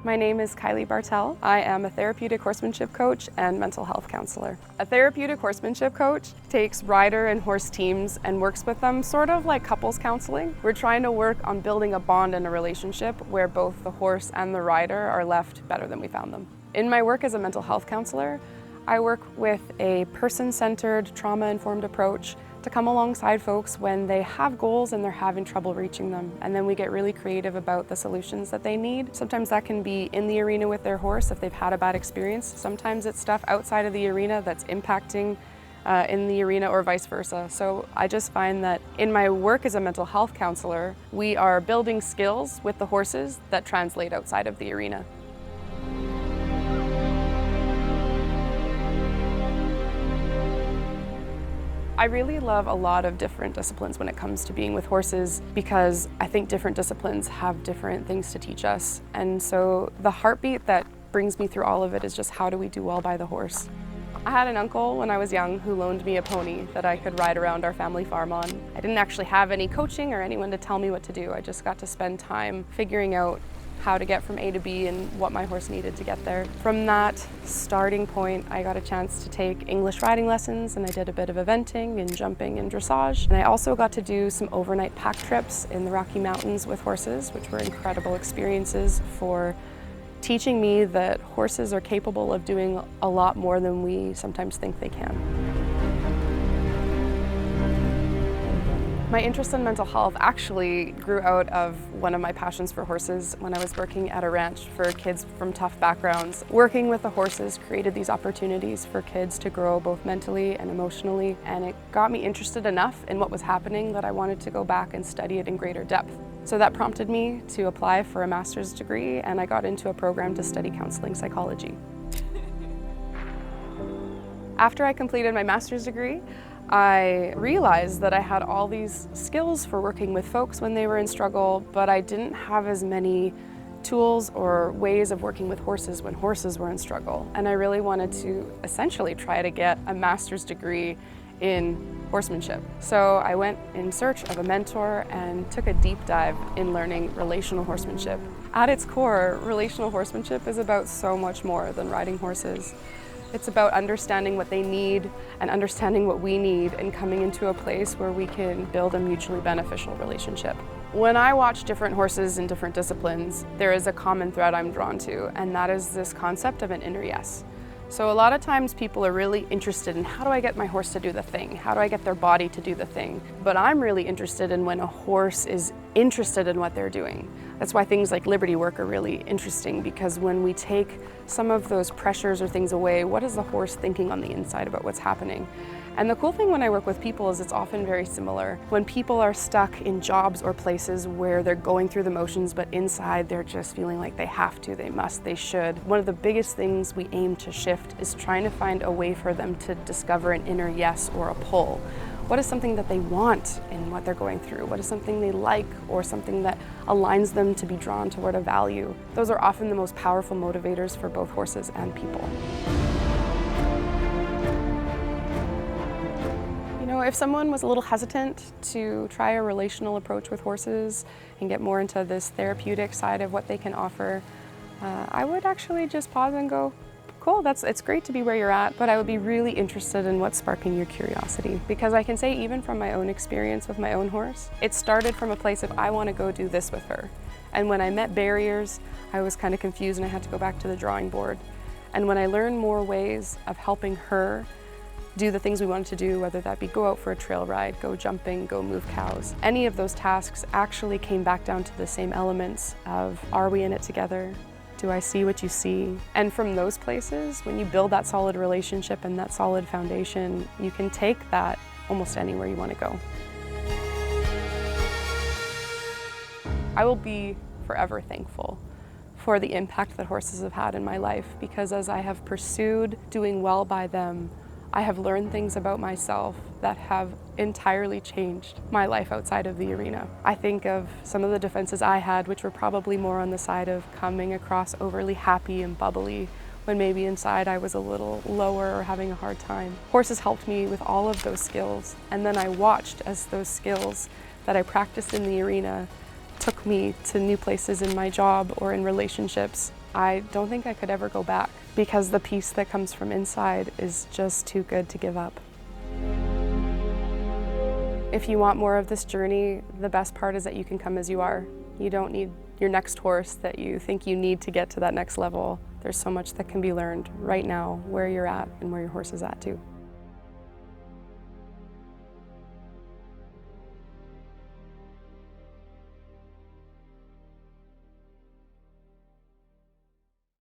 My name is Kylie Bartel. I am a therapeutic horsemanship coach and mental health counselor. A therapeutic horsemanship coach takes rider and horse teams and works with them sort of like couples counseling. We're trying to work on building a bond and a relationship where both the horse and the rider are left better than we found them. In my work as a mental health counselor, I work with a person-centered, trauma-informed approach to come alongside folks when they have goals and they're having trouble reaching them. And then we get really creative about the solutions that they need. Sometimes that can be in the arena with their horse if they've had a bad experience. Sometimes it's stuff outside of the arena that's impacting in the arena or vice versa. So I just find that in my work as a mental health counselor, we are building skills with the horses that translate outside of the arena. I really love a lot of different disciplines when it comes to being with horses because I think different disciplines have different things to teach us. And so the heartbeat that brings me through all of it is just how do we do well by the horse. I had an uncle when I was young who loaned me a pony that I could ride around our family farm on. I didn't actually have any coaching or anyone to tell me what to do. I just got to spend time figuring out how to get from A to B and what my horse needed to get there. From that starting point, I got a chance to take English riding lessons, and I did a bit of eventing and jumping and dressage. And I also got to do some overnight pack trips in the Rocky Mountains with horses, which were incredible experiences for teaching me that horses are capable of doing a lot more than we sometimes think they can. My interest in mental health actually grew out of one of my passions for horses when I was working at a ranch for kids from tough backgrounds. Working with the horses created these opportunities for kids to grow both mentally and emotionally, and it got me interested enough in what was happening that I wanted to go back and study it in greater depth. So that prompted me to apply for a master's degree, and I got into a program to study counseling psychology. After I completed my master's degree, I realized that I had all these skills for working with folks when they were in struggle, but I didn't have as many tools or ways of working with horses when horses were in struggle. And I really wanted to essentially try to get a master's degree in horsemanship. So I went in search of a mentor and took a deep dive in learning relational horsemanship. At its core, relational horsemanship is about so much more than riding horses. It's about understanding what they need and understanding what we need and coming into a place where we can build a mutually beneficial relationship. When I watch different horses in different disciplines, there is a common thread I'm drawn to, and that is this concept of an inner yes. So a lot of times people are really interested in how do I get my horse to do the thing? How do I get their body to do the thing? But I'm really interested in when a horse is interested in what they're doing. That's why things like liberty work are really interesting, because when we take some of those pressures or things away, what is the horse thinking on the inside about what's happening? And the cool thing when I work with people is it's often very similar. When people are stuck in jobs or places where they're going through the motions, but inside they're just feeling like they have to, they must, they should. One of the biggest things we aim to shift is trying to find a way for them to discover an inner yes or a pull. What is something that they want in what they're going through? What is something they like or something that aligns them to be drawn toward a value? Those are often the most powerful motivators for both horses and people. You know, if someone was a little hesitant to try a relational approach with horses and get more into this therapeutic side of what they can offer, I would actually just pause and go, cool, it's great to be where you're at, but I would be really interested in what's sparking your curiosity. Because I can say even from my own experience with my own horse, it started from a place of I want to go do this with her. And when I met barriers, I was kind of confused and I had to go back to the drawing board. And when I learned more ways of helping her do the things we wanted to do, whether that be go out for a trail ride, go jumping, go move cows, any of those tasks actually came back down to the same elements of are we in it together? Do I see what you see? And from those places, when you build that solid relationship and that solid foundation, you can take that almost anywhere you want to go. I will be forever thankful for the impact that horses have had in my life, because as I have pursued doing well by them, I have learned things about myself that have entirely changed my life outside of the arena. I think of some of the defenses I had, which were probably more on the side of coming across overly happy and bubbly, when maybe inside I was a little lower or having a hard time. Horses helped me with all of those skills, and then I watched as those skills that I practiced in the arena took me to new places in my job or in relationships. I don't think I could ever go back because the peace that comes from inside is just too good to give up. If you want more of this journey, the best part is that you can come as you are. You don't need your next horse that you think you need to get to that next level. There's so much that can be learned right now where you're at and where your horse is at too.